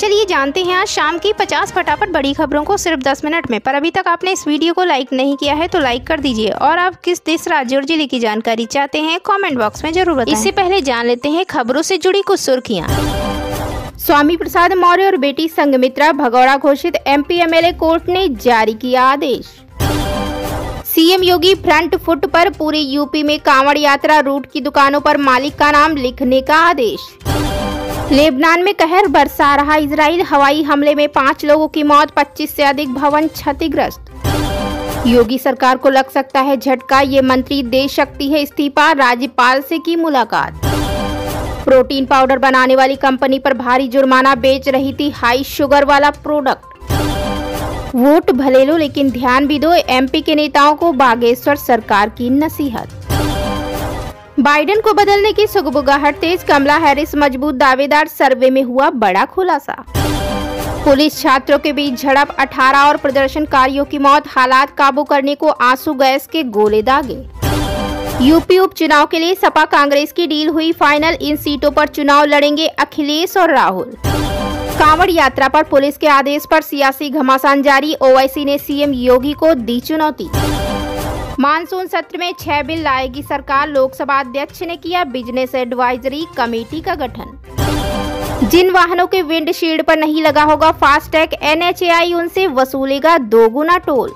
चलिए जानते हैं आज शाम की 50 फटाफट बड़ी खबरों को सिर्फ 10 मिनट में। पर अभी तक आपने इस वीडियो को लाइक नहीं किया है तो लाइक कर दीजिए और आप किस देश, राज्य और जिले की जानकारी चाहते हैं कमेंट बॉक्स में जरूर बताएं। इससे पहले जान लेते हैं खबरों से जुड़ी कुछ सुर्खियां। स्वामी प्रसाद मौर्य और बेटी संघमित्रा भगौड़ा घोषित, MP MLA कोर्ट ने जारी किया आदेश। सीएम योगी फ्रंट फुट पर पूरे यूपी में कांवड़ यात्रा रूट की दुकानों पर मालिक का नाम लिखने का आदेश। लेबनान में कहर बरसा रहा इजराइल, हवाई हमले में 5 लोगों की मौत, 25 से अधिक भवन क्षतिग्रस्त। योगी सरकार को लग सकता है झटका, ये मंत्री दे सकती है इस्तीफा, राज्यपाल से की मुलाकात। प्रोटीन पाउडर बनाने वाली कंपनी पर भारी जुर्माना, बेच रही थी हाई शुगर वाला प्रोडक्ट। वोट भले लो लेकिन ध्यान भी दो, MP के नेताओं को बागेश्वर सरकार की नसीहत। बाइडेन को बदलने की सुगबुगाहट तेज, कमला हैरिस मजबूत दावेदार, सर्वे में हुआ बड़ा खुलासा। पुलिस छात्रों के बीच झड़प, 18 और प्रदर्शनकारियों की मौत, हालात काबू करने को आंसू गैस के गोले दागे। यूपी उपचुनाव के लिए सपा कांग्रेस की डील हुई फाइनल, इन सीटों पर चुनाव लड़ेंगे अखिलेश और राहुल। कांवड़ यात्रा पर पुलिस के आदेश पर सियासी घमासान जारी, OIC ने CM योगी को दी चुनौती। मानसून सत्र में 6 बिल लाएगी सरकार, लोकसभा अध्यक्ष ने किया बिजनेस एडवाइजरी कमेटी का गठन। जिन वाहनों के विंडशील्ड पर नहीं लगा होगा फास्टैग, NHAI उनसे वसूलेगा 2 गुना टोल।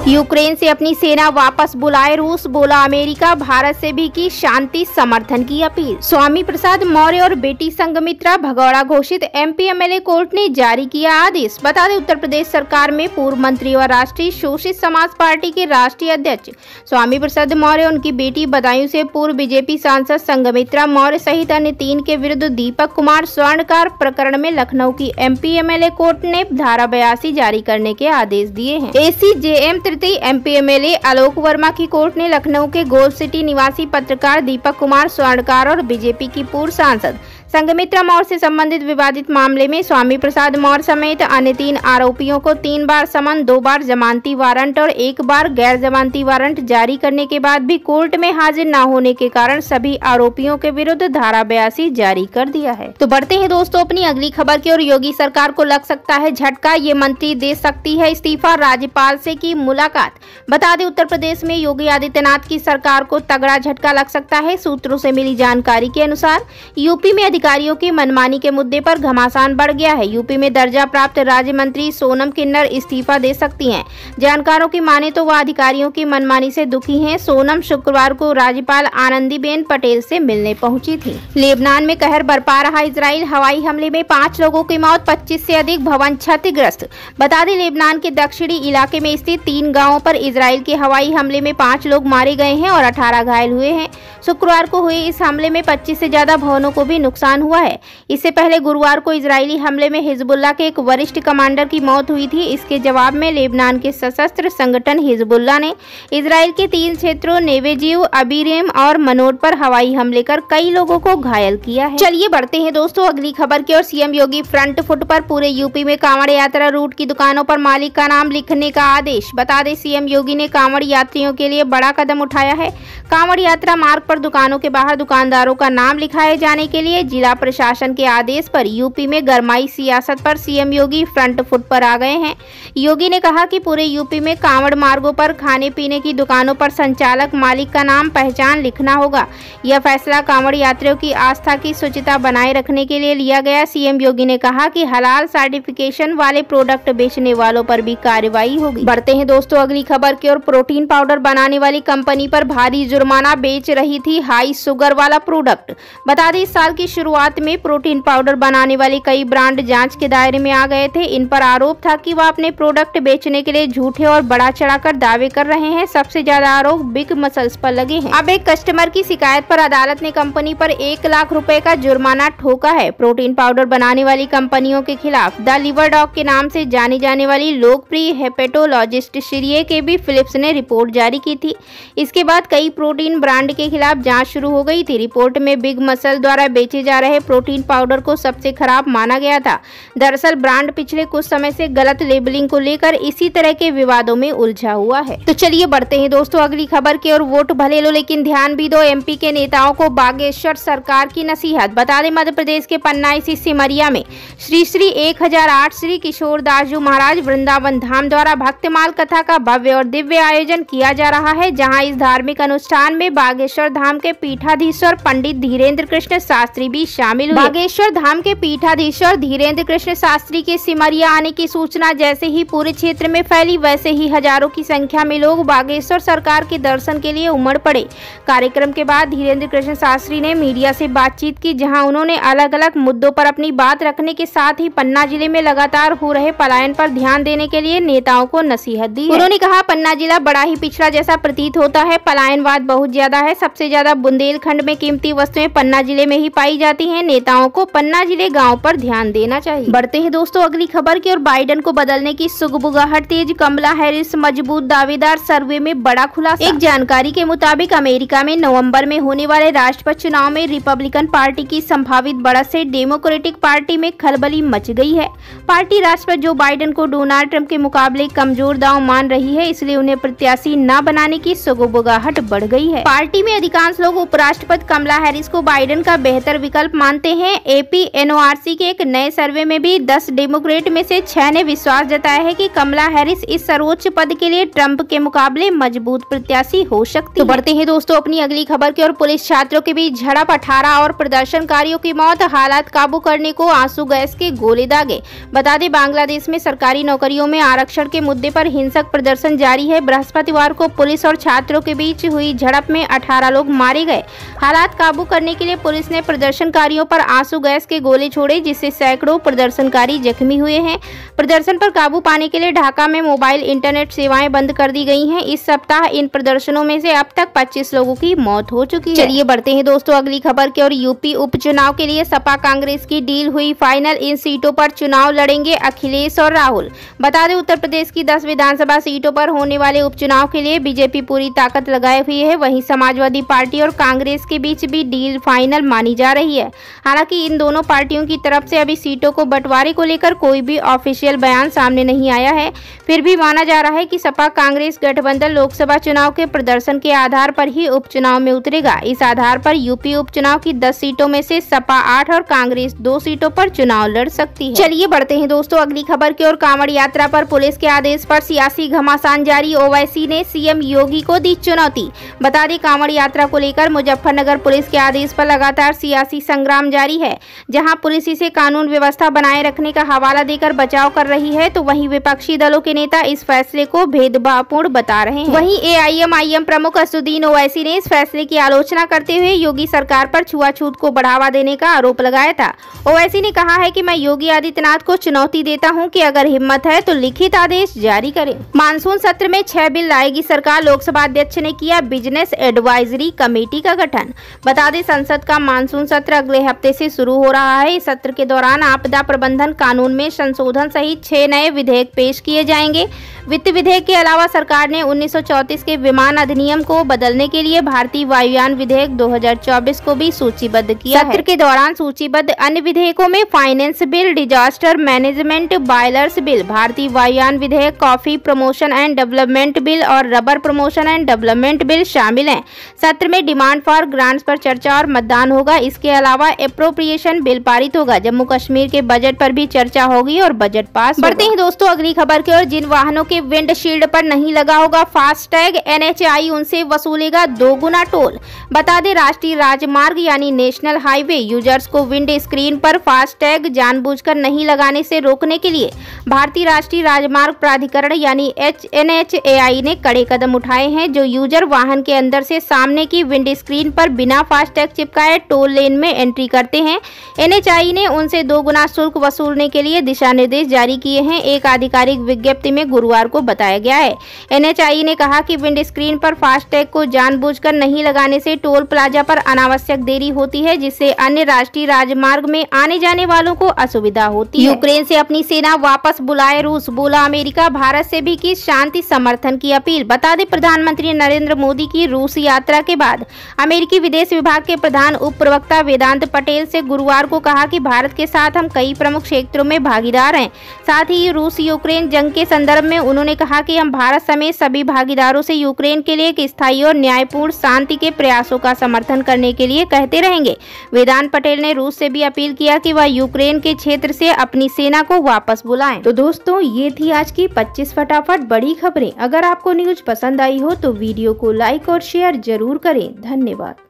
यूक्रेन से अपनी सेना वापस बुलाए रूस, बोला अमेरिका, भारत से भी की शांति समर्थन की अपील। स्वामी प्रसाद मौर्य और बेटी संघमित्रा भगौड़ा घोषित, MP MLA कोर्ट ने जारी किया आदेश। बता दें उत्तर प्रदेश सरकार में पूर्व मंत्री और राष्ट्रीय शोषित समाज पार्टी के राष्ट्रीय अध्यक्ष स्वामी प्रसाद मौर्य, उनकी बेटी बदायूं से पूर्व BJP सांसद संघमित्रा मौर्य सहित अन्य 3 के विरुद्ध दीपक कुमार स्वर्णकार प्रकरण में लखनऊ की MP MLA कोर्ट ने धारा 82 जारी करने के आदेश दिए हैं। ACJM MP MLA आलोक वर्मा की कोर्ट ने लखनऊ के गोल्ड सिटी निवासी पत्रकार दीपक कुमार स्वर्णकार और BJP की पूर्व सांसद संघमित्रा मौर्य से संबंधित विवादित मामले में स्वामी प्रसाद मौर्य समेत अन्य 3 आरोपियों को 3 बार समन, 2 बार जमानती वारंट और 1 बार गैर जमानती वारंट जारी करने के बाद भी कोर्ट में हाजिर न होने के कारण सभी आरोपियों के विरुद्ध धारा 82 जारी कर दिया है। तो बढ़ते हैं दोस्तों अपनी अगली खबर की ओर। योगी सरकार को लग सकता है झटका, ये मंत्री दे सकती है इस्तीफा, राज्यपाल से की मुलाकात। बता दें उत्तर प्रदेश में योगी आदित्यनाथ की सरकार को तगड़ा झटका लग सकता है। सूत्रों से मिली जानकारी के अनुसार यूपी में अधिकारियों की मनमानी के मुद्दे पर घमासान बढ़ गया है। यूपी में दर्जा प्राप्त राज्य मंत्री सोनम किन्नर इस्तीफा दे सकती हैं। जानकारों की माने तो वह अधिकारियों की मनमानी से दुखी हैं। सोनम शुक्रवार को राज्यपाल आनंदीबेन पटेल से मिलने पहुंची थी। लेबनान में कहर बरपा रहा इजराइल, हवाई हमले में 5 लोगों की मौत, 25 से अधिक भवन क्षतिग्रस्त। बता दें लेबनान के दक्षिणी इलाके में स्थित 3 गाँवों पर इजराइल के हवाई हमले में 5 लोग मारे गए हैं और 18 घायल हुए हैं। शुक्रवार को हुए इस हमले में 25 से ज्यादा भवनों को भी नुकसान हुआ है। इससे पहले गुरुवार को इजरायली हमले में हिजबुल्लाह के एक वरिष्ठ कमांडर की मौत हुई थी। इसके जवाब में लेबनान के सशस्त्र संगठन हिजबुल्लाह ने इजराइल के 3 क्षेत्रों नेवेजिव, अबीरेम और मनोट पर हवाई हमले कर कई लोगों को घायल किया है। चलिए बढ़ते हैं दोस्तों अगली खबर की ओर। CM योगी फ्रंट फुट पर पूरे यूपी में कांवड़ यात्रा रूट की दुकानों पर मालिक का नाम लिखने का आदेश। बता दें CM योगी ने कांवड़ यात्रियों के लिए बड़ा कदम उठाया है। कांवड़ यात्रा मार्ग पर दुकानों के बाहर दुकानदारों का नाम लिखाए जाने के लिए जिला प्रशासन के आदेश पर यूपी में गरमाई सियासत पर CM योगी फ्रंट फुट पर आ गए हैं। योगी ने कहा कि पूरे यूपी में कांवड़ मार्गों पर खाने पीने की दुकानों पर संचालक मालिक का नाम पहचान लिखना होगा। यह फैसला कांवड़ यात्रियों की आस्था की शुचिता बनाए रखने के लिए लिया गया। CM योगी ने कहा कि हलाल सर्टिफिकेशन वाले प्रोडक्ट बेचने वालों पर भी कार्रवाई होगी। बढ़ते हैं दोस्तों अगली खबर की ओर। प्रोटीन पाउडर बनाने वाली कंपनी पर भारी जुर्माना, बेच रही थी हाई शुगर वाला प्रोडक्ट। बता दें इस साल की शुरुआत में प्रोटीन पाउडर बनाने वाली कई ब्रांड जांच के दायरे में आ गए थे। इन पर आरोप था कि वह अपने प्रोडक्ट बेचने के लिए झूठे और बढ़ा चढ़ाकर दावे कर रहे हैं। सबसे ज्यादा आरोप बिग मसल्स पर लगे हैं। अब एक कस्टमर की शिकायत पर अदालत ने कंपनी पर 1 लाख रुपए का जुर्माना ठोका है। प्रोटीन पाउडर बनाने वाली कंपनियों के खिलाफ द लिवर डॉग के नाम से जानी जाने वाली लोकप्रिय हेपेटोलॉजिस्ट श्रीये के भी फिलिप्स ने रिपोर्ट जारी की थी। इसके बाद कई प्रोटीन ब्रांड के खिलाफ जांच शुरू हो गई थी। रिपोर्ट में बिग मसल द्वारा बेचे जा रहे प्रोटीन पाउडर को सबसे खराब माना गया था। दरअसल ब्रांड पिछले कुछ समय से गलत लेबलिंग को लेकर इसी तरह के विवादों में उलझा हुआ है। तो चलिए बढ़ते हैं दोस्तों अगली खबर की ओर। वोट भले लो लेकिन ध्यान भी दो, एमपी के नेताओं को बागेश्वर सरकार की नसीहत। बता दें मध्य प्रदेश के पन्ना स्थित सिमरिया में श्री श्री 1008 श्री किशोर दास जी महाराज वृंदावन धाम द्वारा भक्तमाल कथा का भव्य और दिव्य आयोजन किया जा रहा है, जहां इस धार्मिक अनुष्ठान में बागेश्वर धाम के पीठाधीश्वर पंडित धीरेन्द्र कृष्ण शास्त्री भी शामिल हुए। बागेश्वर धाम के पीठाधीश्वर धीरेन्द्र कृष्ण शास्त्री के सिमरिया आने की सूचना जैसे ही पूरे क्षेत्र में फैली, वैसे ही हजारों की संख्या में लोग बागेश्वर सरकार के दर्शन के लिए उमड़ पड़े। कार्यक्रम के बाद धीरेन्द्र कृष्ण शास्त्री ने मीडिया से बातचीत की, जहां उन्होंने अलग अलग मुद्दों पर अपनी बात रखने के साथ ही पन्ना जिले में लगातार हो रहे पलायन पर ध्यान देने के लिए नेताओं को नसीहत दी। उन्होंने कहा, पन्ना जिला बड़ा ही पिछड़ा जैसा प्रतीत होता है, पलायनवाद बहुत ज्यादा है। सबसे ज्यादा बुंदेलखंड में कीमती वस्तुएं पन्ना जिले में ही पाई जाती हैं। नेताओं को पन्ना जिले गाँव पर ध्यान देना चाहिए। बढ़ते हैं दोस्तों अगली खबर की ओर। बाइडेन को बदलने की सुगबुगाहट तेज, कमला हैरिस मजबूत दावेदार, सर्वे में बड़ा खुलासा। एक जानकारी के मुताबिक अमेरिका में नवंबर में होने वाले राष्ट्रपति चुनाव में रिपब्लिकन पार्टी की संभावित बढ़त से डेमोक्रेटिक पार्टी में खलबली मच गई है। पार्टी राष्ट्रपति जो बाइडेन को डोनाल्ड ट्रंप के मुकाबले कमजोर दांव मान रही है, इसलिए उन्हें प्रत्याशी न बनाने की सुगबुगाहट बढ़ गई है। पार्टी में अधिकांश लोग उपराष्ट्रपति कमला हैरिस को बाइडेन का बेहतर विकल्प मानते हैं। एपीएनओआरसी के एक नए सर्वे में भी 10 डेमोक्रेट में से 6 ने विश्वास जताया है कि कमला हैरिस इस सर्वोच्च पद के लिए ट्रंप के मुकाबले मजबूत प्रत्याशी हो सकती है। तो बढ़ते हैं दोस्तों अपनी अगली खबर की ओर। पुलिस छात्रों के बीच झड़प, 18 और प्रदर्शनकारियों की मौत, हालात काबू करने को आंसू गैस के गोले दागे। बता दें बांग्लादेश में सरकारी नौकरियों में आरक्षण के मुद्दे पर हिंसक प्रदर्शन जारी है। बृहस्पतिवार को पुलिस और छात्रों के बीच हुई झड़प में 18 लोग मारे गए। हालात काबू करने के लिए पुलिस ने प्रदर्शनकारियों पर आंसू गैस के गोले छोड़े, जिससे सैकड़ों प्रदर्शनकारी जख्मी हुए हैं। प्रदर्शन पर काबू पाने के लिए ढाका में मोबाइल इंटरनेट सेवाएं बंद कर दी गई हैं। इस सप्ताह इन प्रदर्शनों में से अब तक 25 लोगों की मौत हो चुकी है। चलिए बढ़ते हैं दोस्तों अगली खबर की ओर। यूपी उपचुनाव के लिए सपा कांग्रेस की डील हुई फाइनल, इन सीटों पर चुनाव लड़ेंगे अखिलेश और राहुल। बता दें उत्तर प्रदेश की 10 विधानसभा सीटों पर होने वाले उपचुनाव के लिए बीजेपी पूरी ताकत लगाए हुई है। वहीं समाजवादी पार्टी और कांग्रेस के बीच भी डील फाइनल मानी जा रही है। हालांकि इन दोनों पार्टियों की तरफ से अभी सीटों को बंटवारे को लेकर कोई भी ऑफिशियल बयान सामने नहीं आया है। फिर भी माना जा रहा है कि सपा कांग्रेस गठबंधन लोकसभा चुनाव के प्रदर्शन के आधार पर ही उपचुनाव में उतरेगा। इस आधार पर यूपी उपचुनाव की 10 सीटों में से सपा 8 और कांग्रेस 2 सीटों पर चुनाव लड़ सकती है। चलिए बढ़ते हैं दोस्तों अगली खबर की ओर। कांवड़ यात्रा पर पुलिस के आदेश पर सियासी घमासान जारी, ओवैसी ने सीएम योगी को दी चुनौती। बता दें कांवड़ यात्रा को लेकर मुजफ्फरनगर पुलिस के आदेश पर लगातार सियासी संग्राम जारी है। जहां पुलिस इसे कानून व्यवस्था बनाए रखने का हवाला देकर बचाव कर रही है, तो वहीं विपक्षी दलों के नेता इस फैसले को भेदभावपूर्ण बता रहे हैं। वहीं एआईएमआईएम प्रमुख असदुद्दीन ओवैसी ने इस फैसले की आलोचना करते हुए योगी सरकार पर छुआछूत को बढ़ावा देने का आरोप लगाया था। ओवैसी ने कहा है कि मैं योगी आदित्यनाथ को चुनौती देता हूं कि अगर हिम्मत है तो लिखित आदेश जारी करें। मानसून सत्र में 6 बिल लाएगी सरकार, लोकसभा अध्यक्ष ने किया बिजनेस एडवाइजरी कमेटी का गठन। बता दें संसद का मानसून सत्र अगले हफ्ते से शुरू हो रहा है। इस सत्र के दौरान आपदा प्रबंधन कानून में संशोधन सहित 6 नए विधेयक पेश किए जाएंगे। वित्त विधेयक के अलावा सरकार ने 1934 के विमान अधिनियम को बदलने के लिए भारतीय वायुयान विधेयक 2024 को भी सूचीबद्ध किया है। सत्र के दौरान सूचीबद्ध अन्य विधेयकों में finance bill, disaster management boilers bill, भारतीय वायुयान विधेयक, coffee promotion and development bill और rubber promotion and development bill शामिल हैं। सत्र में डिमांड फॉर ग्रांट्स पर चर्चा और मतदान होगा। इसके अलावा एप्रोप्रिएशन बिल पारित होगा। जम्मू कश्मीर के बजट पर भी चर्चा होगी और बजट पास। बढ़ते हैं दोस्तों अगली खबर की ओर। जिन वाहनों के विंडशील्ड पर नहीं लगा होगा फास्टैग, एनएचएआई उनसे वसूलेगा 2 गुना टोल। बता दें राष्ट्रीय राजमार्ग यानी नेशनल हाईवे यूजर्स को विंड स्क्रीन पर फास्टैग जानबूझकर नहीं लगाने से रोकने के लिए भारतीय राष्ट्रीय राजमार्ग प्राधिकरण यानी एनएचएआई ने कड़े कदम उठाए हैं। जो यूजर वाहन के अंदर से सामने की विंड स्क्रीन पर बिना फास्टैग चिपकाए टोल लेन में एंट्री करते हैं, एनएचएआई ने उनसे 2 गुना शुल्क वसूलने के लिए दिशा निर्देश जारी किए हैं। एक आधिकारिक विज्ञप्ति में गुरुवार को बताया गया है। एनएचएआई ने कहा कि विंड स्क्रीन पर फास्टैग को जानबूझकर नहीं लगाने से टोल प्लाजा पर अनावश्यक देरी होती है, जिससे अन्य राष्ट्रीय राजमार्ग में आने जाने वालों को असुविधा होती है। यूक्रेन से अपनी सेना वापस बुलाए रूस, बोला अमेरिका। भारत से भी की शांति समर्थन की अपील। बता दें प्रधानमंत्री नरेंद्र मोदी की रूस यात्रा के बाद अमेरिकी विदेश विभाग के प्रधान उप प्रवक्ता वेदांत वेदांत पटेल से गुरुवार को कहा कि भारत के साथ हम कई प्रमुख क्षेत्रों में भागीदार हैं। साथ ही रूस यूक्रेन जंग के संदर्भ में उन्होंने कहा कि हम भारत समेत सभी भागीदारों से यूक्रेन के लिए एक स्थायी और न्यायपूर्ण शांति के प्रयासों का समर्थन करने के लिए कहते रहेंगे। वेदांत पटेल ने रूस से भी अपील किया कि वह यूक्रेन के क्षेत्र से अपनी सेना को वापस बुलाएं। तो दोस्तों, ये थी आज की 25 फटाफट बड़ी खबरें। अगर आपको न्यूज पसंद आई हो तो वीडियो को लाइक और शेयर जरूर करें। धन्यवाद।